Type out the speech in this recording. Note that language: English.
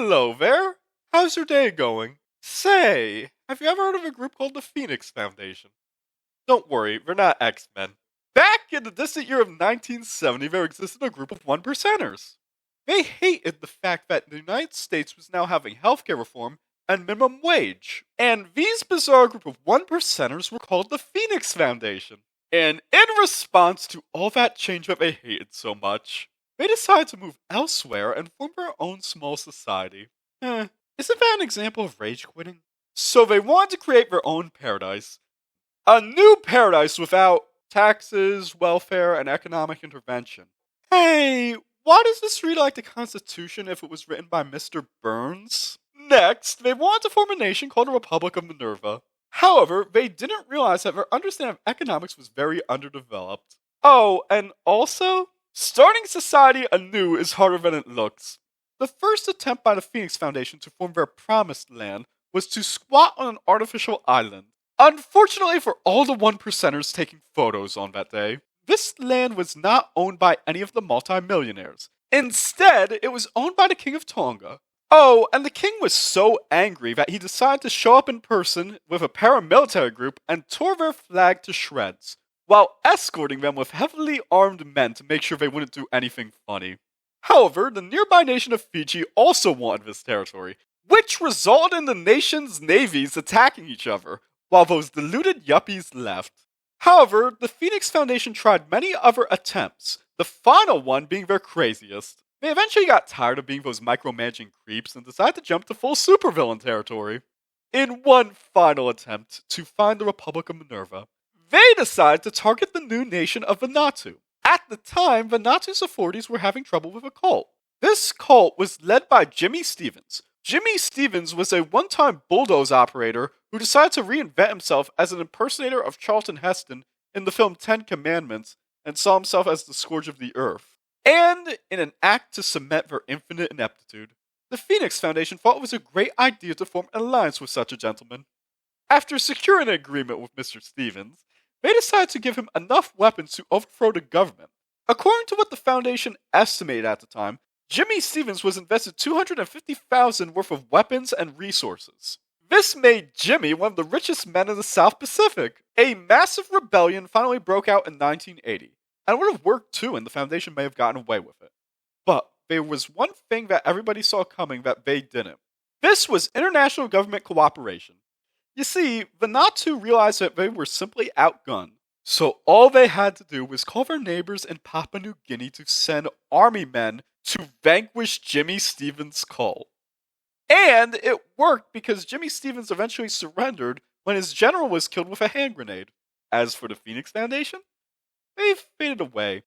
Hello there! How's your day going? Say, have you ever heard of a group called the Pheonix Foundation? Don't worry, they're not X-Men. Back in the distant year of 1970, there existed a group of one percenters. They hated the fact that the United States was now having healthcare reform and minimum wage. And these bizarre group of one percenters were called the Pheonix Foundation. And in response to all that change that they hated so much, they decided to move elsewhere and form their own small society. Isn't that an example of rage quitting? So they wanted to create their own paradise. A new paradise without taxes, welfare, and economic intervention. Hey, why does this read like the Constitution if it was written by Mr. Burns? Next, they wanted to form a nation called the Republic of Minerva. However, they didn't realize that their understanding of economics was very underdeveloped. Oh, and also, starting society anew is harder than it looks. The first attempt by the Pheonix Foundation to form their promised land was to squat on an artificial island. Unfortunately for all the one percenters taking photos on that day, this land was not owned by any of the multimillionaires. Instead, it was owned by the King of Tonga. Oh, and the king was so angry that he decided to show up in person with a paramilitary group and tore their flag to shreds, while escorting them with heavily armed men to make sure they wouldn't do anything funny. However, the nearby nation of Fiji also wanted this territory, which resulted in the nation's navies attacking each other, while those deluded yuppies left. However, the Pheonix Foundation tried many other attempts, the final one being their craziest. They eventually got tired of being those micromanaging creeps and decided to jump to full supervillain territory. In one final attempt to find the Republic of Minerva, they decided to target the new nation of Vanuatu. At the time, Vanuatu's authorities were having trouble with a cult. This cult was led by Jimmy Stevens. Jimmy Stevens was a one-time bulldoze operator who decided to reinvent himself as an impersonator of Charlton Heston in the film 10 Commandments and saw himself as the scourge of the earth. And in an act to cement their infinite ineptitude, the Pheonix Foundation thought it was a great idea to form an alliance with such a gentleman. After securing an agreement with Mr. Stevens, they decided to give him enough weapons to overthrow the government. According to what the Foundation estimated at the time, Jimmy Stevens was invested $250,000 worth of weapons and resources. This made Jimmy one of the richest men in the South Pacific. A massive rebellion finally broke out in 1980, and it would have worked too, and the Foundation may have gotten away with it. But there was one thing that everybody saw coming that they didn't. This was international government cooperation. You see, Vanuatu realized that they were simply outgunned, so all they had to do was call their neighbors in Papua New Guinea to send army men to vanquish Jimmy Stevens' cult. And it worked because Jimmy Stevens eventually surrendered when his general was killed with a hand grenade. As for the Pheonix Foundation, they faded away.